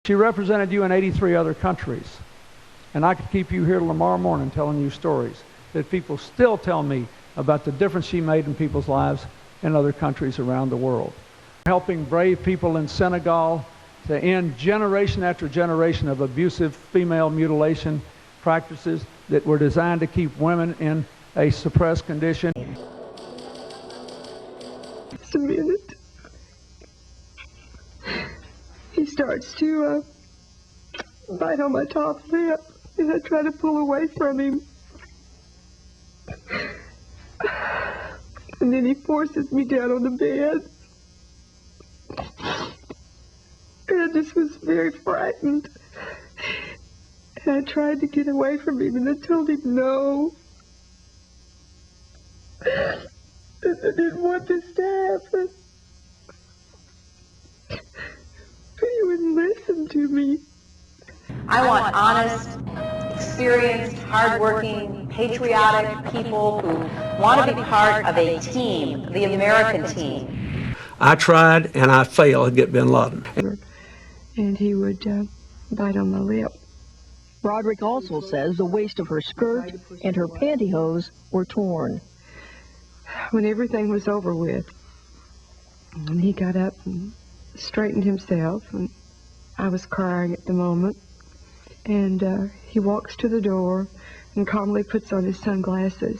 She represented you in 83 other countries. And I could keep you here till tomorrow morning telling you stories that people still tell me about the difference she made in people's lives in other countries around the world. Helping brave people in Senegal to end generation after generation of abusive female mutilation practices that were designed to keep women in a suppressed condition. Just a minute. He starts to bite on my top lip, and I try to pull away from him. And then he forces me down on the bed. And I just was very frightened. And I tried to get away from him, and I told him no. And I didn't want this to happen. But he wouldn't listen to me. I want honest, experienced, hardworking, patriotic people who want to be part of a team, the American team. I tried and I failed to get bin Laden. And he would bite on my lip. Broderick also says the waist of her skirt and her pantyhose were torn. When everything was over with, and he got up and straightened himself, and I was crying at the moment, and he walks to the door and calmly puts on his sunglasses,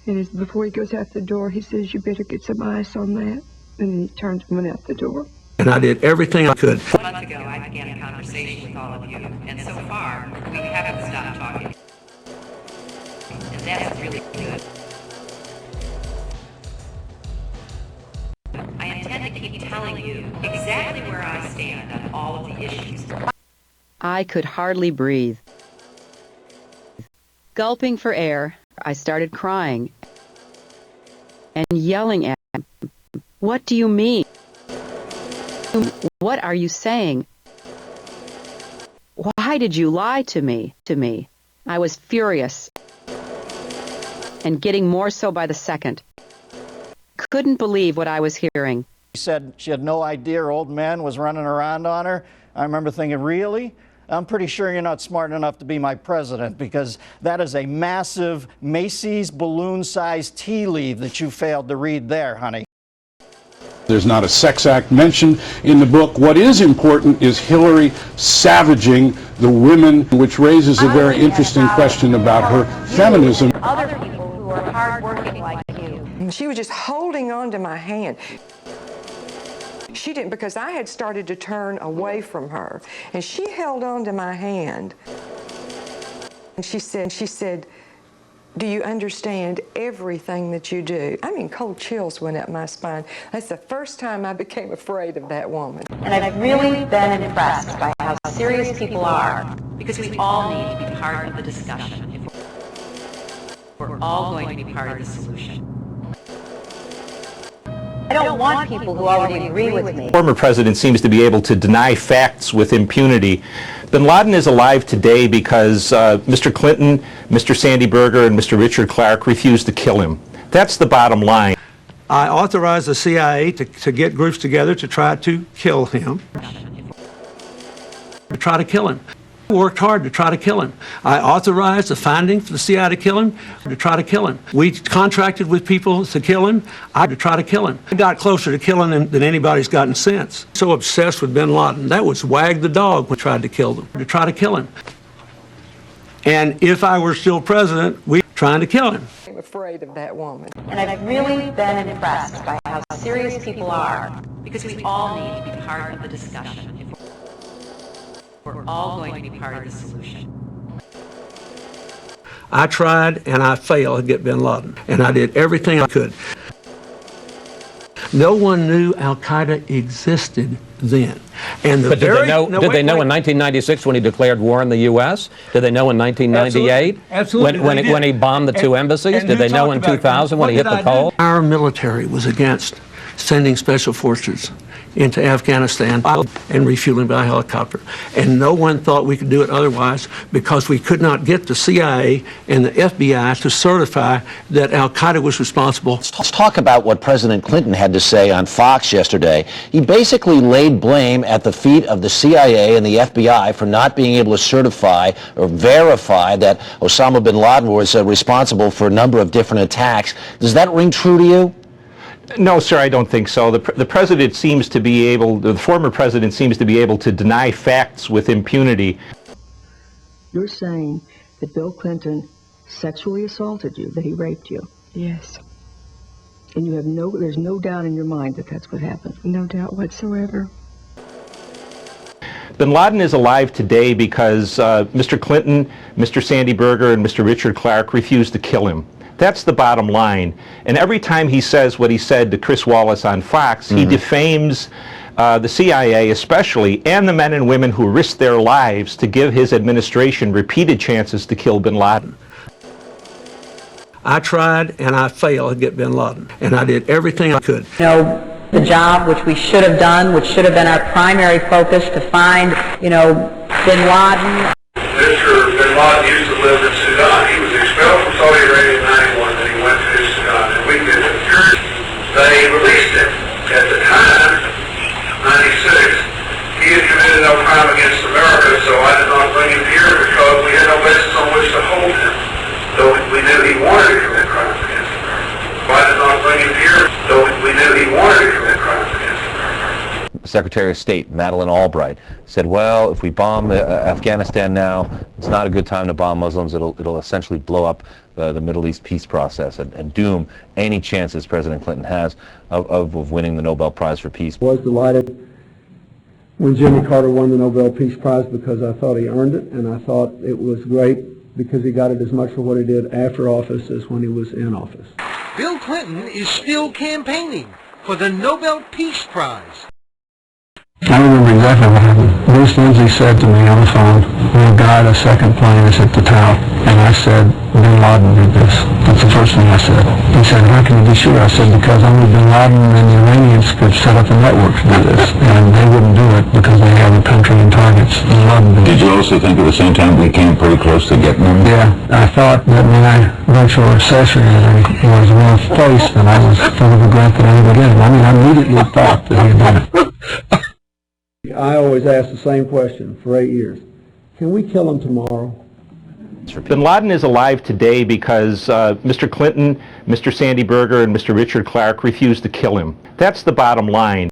and before he goes out the door, he says, "You better get some ice on that," and then he turns and went out the door. And I did everything I could. A month ago, I began a conversation with all of you, and so far, we haven't stopped talking. And that's really good. I intend to keep telling you exactly where I stand on all of the issues. I could hardly breathe. Gulping for air, I started crying and yelling at him. "What do you mean? What are you saying? Why did you lie to me? I was furious and getting more so by the second. Couldn't believe what I was hearing. She said she had no idea her old man was running around on her. I remember thinking, really? I'm pretty sure you're not smart enough to be my president, because that is a massive Macy's balloon-sized tea leaf that you failed to read there, honey. There's not a sex act mentioned in the book. What is important is Hillary savaging the women, which raises a very interesting question about her feminism. Other people who are hardworking like you. She was just holding on to my hand. She didn't, because I had started to turn away from her, and she held on to my hand. And she said, "Do you understand everything that you do?" I mean, cold chills went up my spine. That's the first time I became afraid of that woman. And I've really been impressed by how serious people are, Because we all need to be part of the discussion. We're all going to be part of the solution. I don't want people who already agree with me. The former president seems to be able to deny facts with impunity. Bin Laden is alive today because Mr. Clinton, Mr. Sandy Berger, and Mr. Richard Clark refused to kill him. That's the bottom line. I authorized the CIA to get groups together to try to kill him. To try to kill him. Worked hard to try to kill him. I authorized the finding for the CIA to kill him, to try to kill him. We contracted with people to kill him, to try to kill him. I got closer to killing him than anybody's gotten since. So obsessed with bin Laden. That was Wag the dog when we tried to kill them, to try to kill him. And if I were still president, we were trying to kill him. I'm afraid of that woman. And I've really been impressed by how serious people are. Because we all need to be part of the discussion. We're all going to be part of the solution. I tried and I failed to get bin Laden. And I did everything I could. No one knew Al-Qaeda existed then. And but did they know in 1996 when he declared war on the U.S.? Did they know in 1998? Absolutely. When he bombed the two embassies? Did they know in 2000 when he hit the Cole? Our military was against sending special forces into Afghanistan and refueling by helicopter. And no one thought we could do it otherwise because we could not get the CIA and the FBI to certify that al-Qaeda was responsible. Let's talk about what President Clinton had to say on Fox yesterday. He basically laid blame at the feet of the CIA and the FBI for not being able to certify or verify that Osama bin Laden was responsible for a number of different attacks. Does that ring true to you? No, sir, I don't think so. The president seems to be able, the former president seems to be able to deny facts with impunity. You're saying that Bill Clinton sexually assaulted you, that he raped you? Yes. And there's no doubt in your mind that that's what happened? No doubt whatsoever. Bin Laden is alive today because Mr. Clinton, Mr. Sandy Berger, and Mr. Richard Clark refused to kill him. That's the bottom line. And every time he says what he said to Chris Wallace on Fox, he defames the CIA especially, and the men and women who risked their lives to give his administration repeated chances to kill bin Laden. I tried and I failed to get bin Laden, and I did everything I could. The job which we should have done, which should have been our primary focus to find, bin Laden. Mr. bin Laden used to live in Sudan. He was expelled from Saudi Arabia in 91, and he went to Sudan, and we did it. They released him. At the time, 96, he had committed no crime against America, so I did not bring him here because we had no basis on which to hold him. Though we knew he wanted to commit crimes against America. I did not bring him here, though we knew he wanted to commit crimes against America. Secretary of State Madeleine Albright said, well, if we bomb Afghanistan now, it's not a good time to bomb Muslims. It'll essentially blow up the Middle East peace process and doom any chances President Clinton has of winning the Nobel Prize for Peace. I was delighted when Jimmy Carter won the Nobel Peace Prize because I thought he earned it, and I thought it was great because he got it as much for what he did after office as when he was in office. Bill Clinton is still campaigning for the Nobel Peace Prize. I remember exactly what happened. Bruce Lindsay said to me on the phone, "We'll guide a second plane is at the tower." And I said, "Bin Laden did this." That's the first thing I said. He said, "How can you be sure?" I said, "Because only Bin Laden and the Iranians could set up a network to do this. And they wouldn't do it because they have a country and targets." Bin Laden did. Did you also think at the same time we came pretty close to getting them? Yeah, I thought that my virtual accessory was well placed, and I was full of regret that I ever did it. I mean, I immediately thought that he had done it. I always ask the same question for 8 years. Can we kill him tomorrow? Bin Laden is alive today because Mr. Clinton, Mr. Sandy Berger, and Mr. Richard Clark refused to kill him. That's the bottom line.